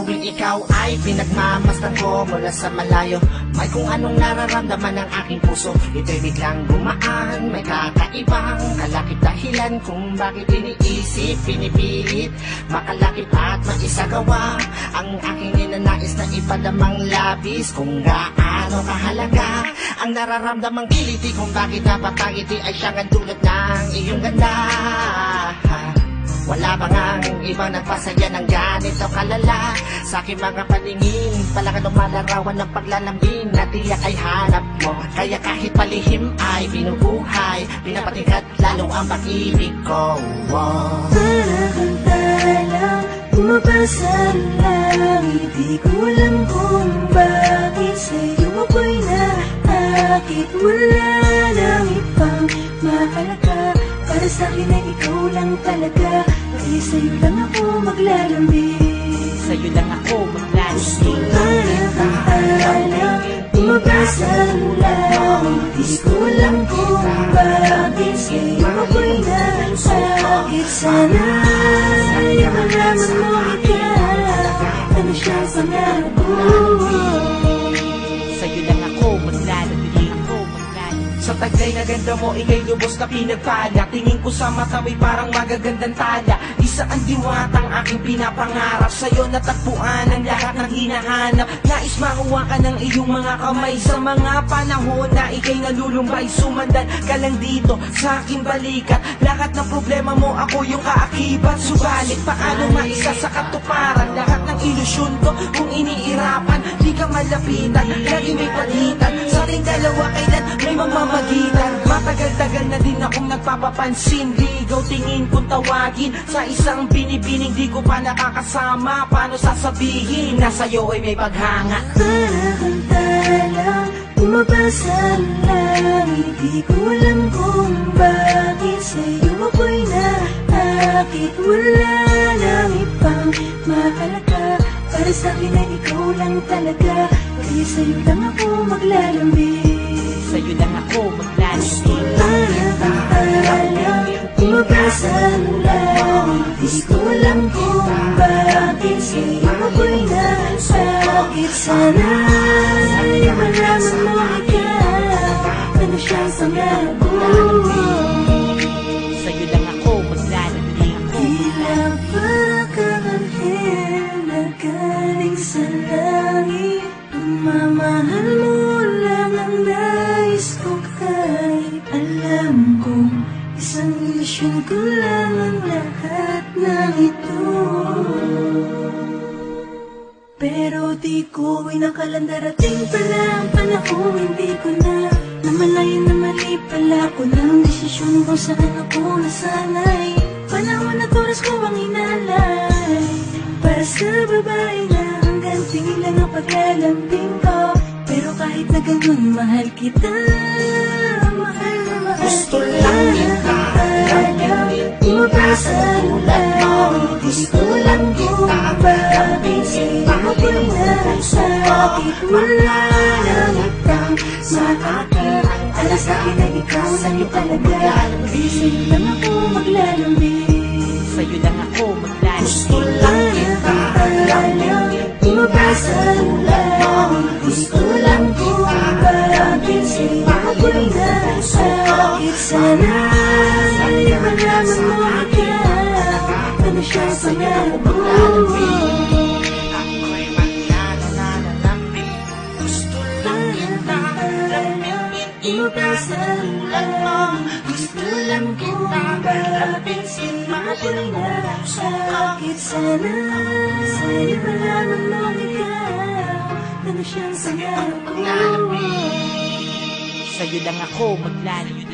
tuwing ikaw ay pinagmamasdan ko mula sa malayo. May kung anong nararamdaman ng aking puso, ito'y biglang gumaan. May kakaibang kalakip dahilan kung bakit iniisip, pinipilit makalakip at maisagawa ang aking ninanais na ipadamang labis. Kung gaano kahalaga ang nararamdamang kiliti, kung bakit napapangiti ay siyang ang dulot ng iyong ganda. Wala bang ang ibang nagpasaya ng ganito kalala sa aking mga paningin? Palakad o malarawan ng paglalambing na tiyak ay hanap mo. Kaya kahit palihim ay binubuhay, pinapatingkat lalo ang pag-ibig ko. Para kang talang bumabasa ng langit, di ko alam kung bakit sa'yo ako'y naakit. Wala nang ibang mahalaga, para sa'kin ay ikaw lang talaga. Kaya sa'yo lang ako maglalambing, sa'yo lang ako maglalambing. para kang talang bumabasa ng langit, di ko alam kung bakit sa'yo ako'y naakit. Sana ay malaman mo ikaw, ano siyang pangarap ko. Sa'yo lang ako maglalambing. Sa taglay na ganda mo, ikay lubos na pinagpala. Tingin ko sa mata mo'y parang magagandang tala. Isa ang diwatang aking pinapangarap, sa'yo natagpuan ang lahat ng hinahanap. Nais makuha ka ng iyong mga kamay sa mga panahon na ikay nalulumbay. Sumandan ka lang dito sa aking balikat, lahat ng problema mo ako yung kaakibat. Subalit paano maisa sa katuparan lahat ng ilusyon ko kung iniirapan? Di ka malapitan, lagi may palitan. Sa ating dalawa kailan may mamamagitan. Matagal-tagal na din akong nagpapapansin, ligaw tingin kung tawagin sa isang binibining di ko pa nakakasama. Paano sasabihin na sa'yo ay may paghanga? Para kang talang bumabasa ng langit, di ko alam kung bakit sa'yo ako'y naakit. Wala nang ibang mahalaga, para sa'kin ay ikaw lang talaga. Kaya sa'yo lang ako maglalambing, Sa'yo lang ako maglalambing. para kang talang bumabasa ng langit, di ko alam kung bakit sa'yo ako'y naakit. Sana ay malaman mo ikaw, ano siyang pangarap ko. Sa'yo lang ako maglalambing. Tila ba kang anghel na galing sa langit, pagmamahal mo lang ang nais ko. Kahit alam kong isang ilusyon ko lang ang lahat ng ito, pero di ko inakalang darating pala ang panahon. Hindi ko na namalayan na mali pala ko ng desisyon kung saan ako nasanay. Panahon at oras ko ang inalay para sa babae na hanggang tingin lang ang paglalambing ko. Pero kahit na ganun, mahal kita, mahal na mahal. Gusto lang kita lamingin, Bumabasa ng langit, gusto lang kung bakit sa'yo ako'y nasakit. Wala nang ibang makakit, para sa'kin ay ikaw lang talaga. Sa'yo lang ako maglalambing, Sa'yo lang ako gusto maglalambing. lang kita lamingin. bumabasa ng langit, gusto lang kung bakit sa'yo ako'y nasakit. Sana ay malaman mo ikaw, ano siyang pangarap ko. Ako'y maglalambing, gusto lang kita lamingin. Bumabasa ng langit, gusto lang kung bakit sa'yo ako'y nasakit. Sana ay malaman mo ikaw, ano siyang pangarap ko. Sa'yo lang ako maglalambing.